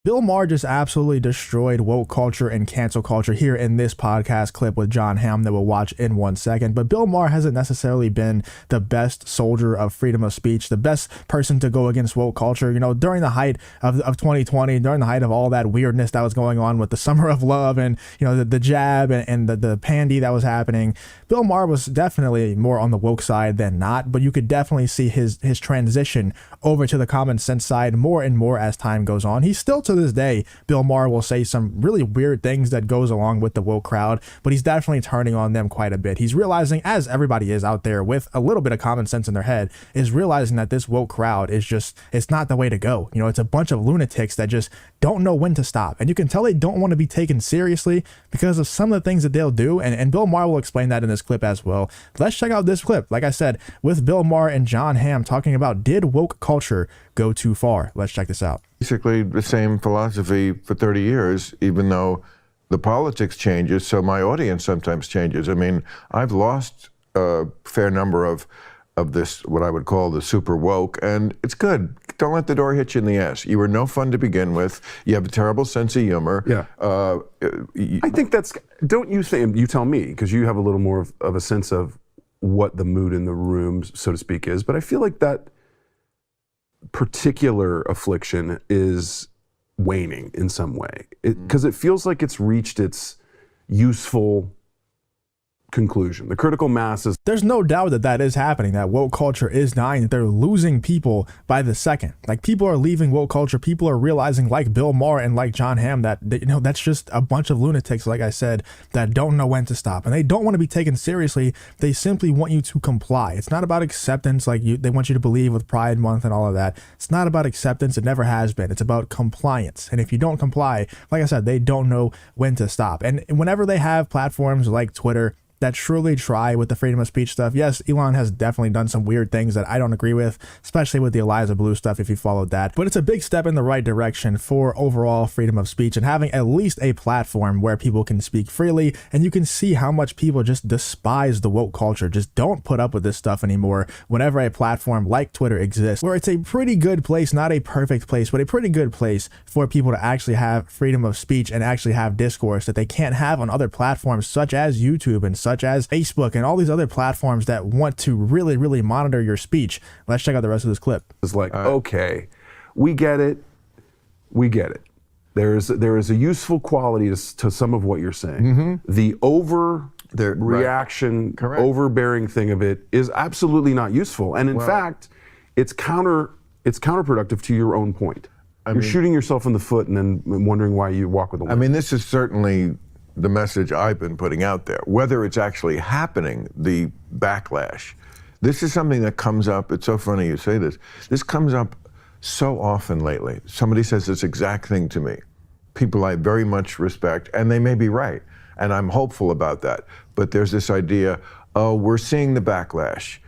Bill Maher just absolutely destroyed woke culture and cancel culture here in this podcast clip with John Hamm that we'll watch in 1 second. But Bill Maher hasn't necessarily been the best soldier of freedom of speech, the best person to go against woke culture. You know, during the height of 2020, during the height of all that weirdness that was going on with the summer of love and, you know, the jab and the pandy that was happening, Bill Maher was definitely more on the woke side than not, but you could definitely see his transition over to the common sense side more and more as time goes on. He's still, to this day, Bill Maher will say some really weird things that goes along with the woke crowd, but he's definitely turning on them quite a bit. He's realizing, as everybody is out there with a little bit of common sense in their head, is realizing that this woke crowd is just, it's not the way to go. You know, it's a bunch of lunatics that just don't know when to stop. And you can tell they don't want to be taken seriously because of some of the things that they'll do. And Bill Maher will explain that in this clip as well. Let's check out this clip, like I said, with Bill Maher and John Hamm talking about, did woke culture go too far? Let's check this out. Basically the same philosophy for 30 years, even though the politics changes, so my audience sometimes changes. I mean, I've lost a fair number of this, what I would call the super woke, and it's good. Don't let the door hit you in the ass. You were no fun to begin with. You have a terrible sense of humor. Yeah. I think that's, don't you think, you tell me, because you have a little more of a sense of what the mood in the room, so to speak, is, but I feel like that particular affliction is waning in some way, because it feels like it's reached its useful conclusion. The critical mass is... There's no doubt that that is happening, that woke culture is dying, that they're losing people by the second. Like, people are leaving woke culture. People are realizing, like Bill Maher and like John Hamm, that you know, that's just a bunch of lunatics, like I said, that don't know when to stop. And they don't want to be taken seriously. They simply want you to comply. It's not about acceptance, like they want you to believe with Pride Month and all of that. It's not about acceptance. It never has been. It's about compliance. And if you don't comply, like I said, they don't know when to stop. And whenever they have platforms like Twitter that truly try with the freedom of speech stuff. Yes, Elon has definitely done some weird things that I don't agree with, especially with the Eliza Blue stuff, if you followed that. But it's a big step in the right direction for overall freedom of speech and having at least a platform where people can speak freely. And you can see how much people just despise the woke culture, just don't put up with this stuff anymore whenever a platform like Twitter exists, where it's a pretty good place, not a perfect place, but a pretty good place for people to actually have freedom of speech and actually have discourse that they can't have on other platforms such as YouTube and such as Facebook and all these other platforms that want to really, really monitor your speech. Let's check out the rest of this clip. It's like, okay, we get it. We get it. There is a useful quality to some of what you're saying. The reaction, overbearing thing of it is absolutely not useful. And in fact, it's counterproductive to your own point. You're shooting yourself in the foot and then wondering why you walk with a limp. I mean, this is certainly the message I've been putting out there. Whether it's actually happening, the backlash, this is something that comes up. It's so funny you say this. This comes up so often lately. Somebody says this exact thing to me. People I very much respect, and they may be right, and I'm hopeful about that. But there's this idea, oh, we're seeing the backlash.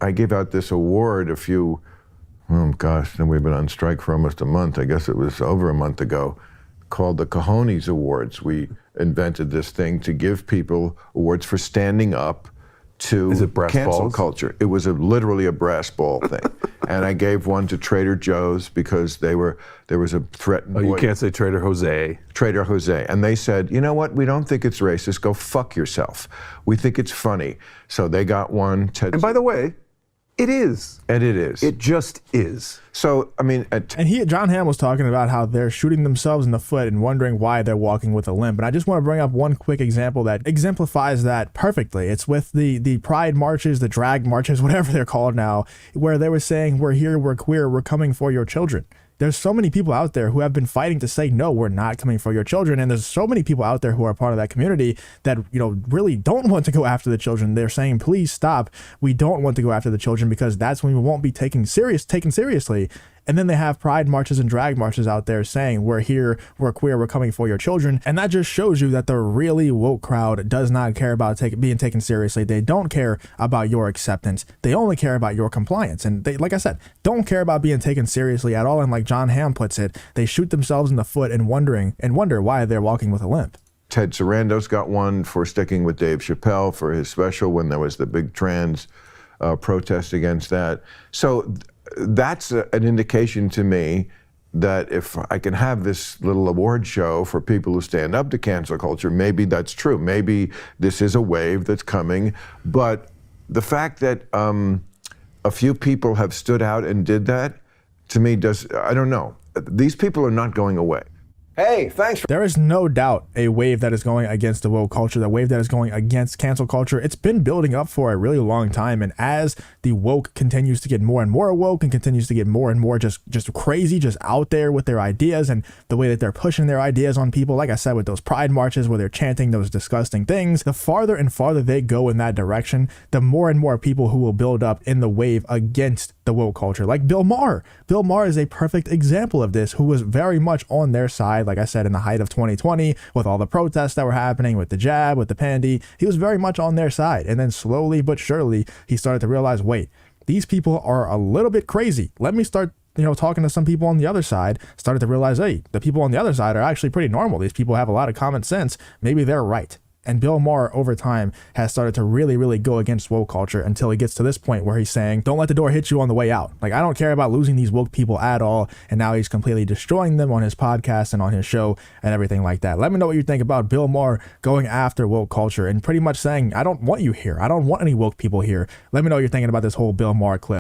I gave out this award oh gosh, we've been on strike for almost a month. I guess it was over a month ago, called the Cojones Awards. We invented this thing to give people awards for standing up to cancel culture. It was literally a brass ball thing. And I gave one to Trader Joe's because there was a threat. Oh, you can't say Trader Jose. Trader Jose. And they said, you know what, we don't think it's racist, go fuck yourself. We think it's funny. So they got one. And by the way, it is. And it is. It just is. So, I mean... And John Hamm was talking about how they're shooting themselves in the foot and wondering why they're walking with a limp. And I just want to bring up one quick example that exemplifies that perfectly. It's with the pride marches, the drag marches, whatever they're called now, where they were saying, we're here, we're queer, we're coming for your children. There's so many people out there who have been fighting to say, no, we're not coming for your children. And there's so many people out there who are part of that community that, you know, really don't want to go after the children. They're saying, please stop. We don't want to go after the children because that's when we won't be taken seriously. And then they have pride marches and drag marches out there saying, we're here, we're queer, we're coming for your children. And that just shows you that the really woke crowd does not care about being taken seriously. They don't care about your acceptance. They only care about your compliance. And they, like I said, don't care about being taken seriously at all. And like John Hamm puts it, they shoot themselves in the foot and wonder why they're walking with a limp. Ted Sarandos got one for sticking with Dave Chappelle for his special when there was the big trans protest against that. So that's an indication to me, that if I can have this little award show for people who stand up to cancel culture, maybe that's true. Maybe this is a wave that's coming. But the fact that a few people have stood out and did that, to me, I don't know. These people are not going away. Hey, thanks. There is no doubt a wave that is going against the woke culture, the wave that is going against cancel culture. It's been building up for a really long time. And as the woke continues to get more and more woke and continues to get more and more just crazy, just out there with their ideas and the way that they're pushing their ideas on people, like I said, with those pride marches where they're chanting those disgusting things, the farther and farther they go in that direction, the more and more people who will build up in the wave against the woke culture, like Bill Maher. Bill Maher is a perfect example of this, who was very much on their side, like I said, in the height of 2020, with all the protests that were happening, with the jab, with the pandy. He was very much on their side. And then slowly but surely, he started to realize, wait, these people are a little bit crazy. Let me start talking to some people on the other side. Started to realize, hey, the people on the other side are actually pretty normal. These people have a lot of common sense. Maybe they're right. And Bill Maher, over time, has started to really, really go against woke culture until he gets to this point where he's saying, don't let the door hit you on the way out. Like, I don't care about losing these woke people at all. And now he's completely destroying them on his podcast and on his show and everything like that. Let me know what you think about Bill Maher going after woke culture and pretty much saying, I don't want you here. I don't want any woke people here. Let me know what you're thinking about this whole Bill Maher clip.